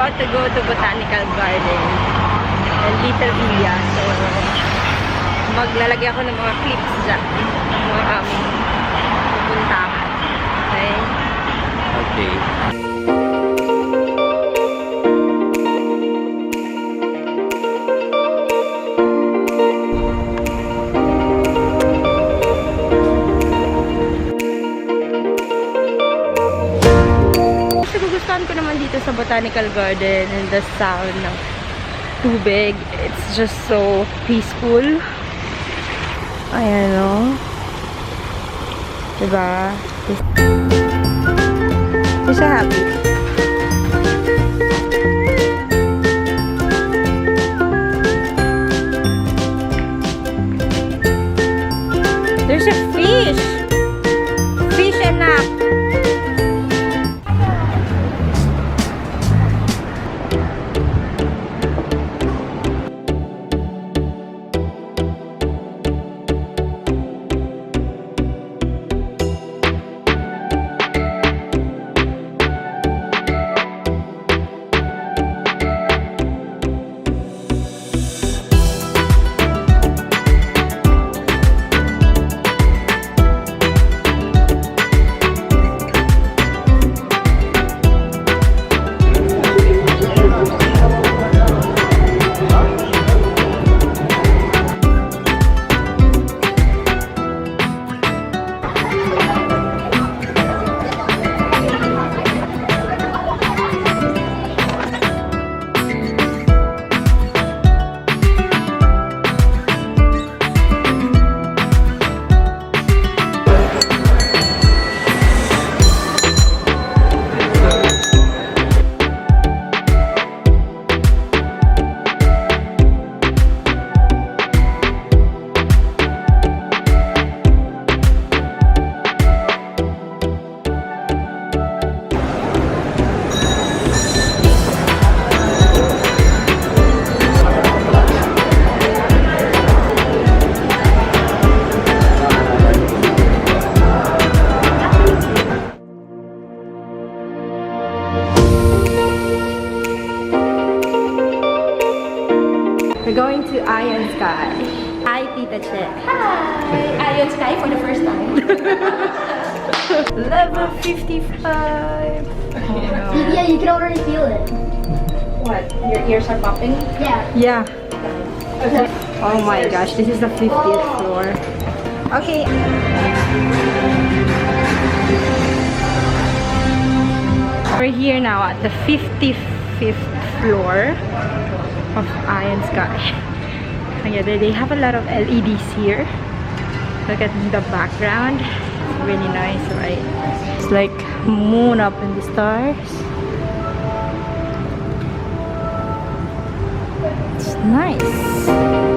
about to go to Botanical Garden and Little India. So, maglalagay ako ng mga clips dyan ng mga aming pupuntahan. Okay? Okay. Gugustuhan ko naman dito sa Botanical Garden and the sound ng tubig. It's just so peaceful. Ayan o. Diba? Is siya happy? There's a fish! Fish anak! We're going to Iron Sky. Hi, Tita Che. Hi! Iron Sky for the first time. Level 55. Yeah, you can already feel it. What? Your ears are popping? Yeah. Yeah. Oh my gosh, this is the 50th floor. Okay. We're here now at the 55th floor of Iron Sky. Okay, they have a lot of LEDs here. Look at the background. It's really nice, right? It's like moon up in the stars. It's nice.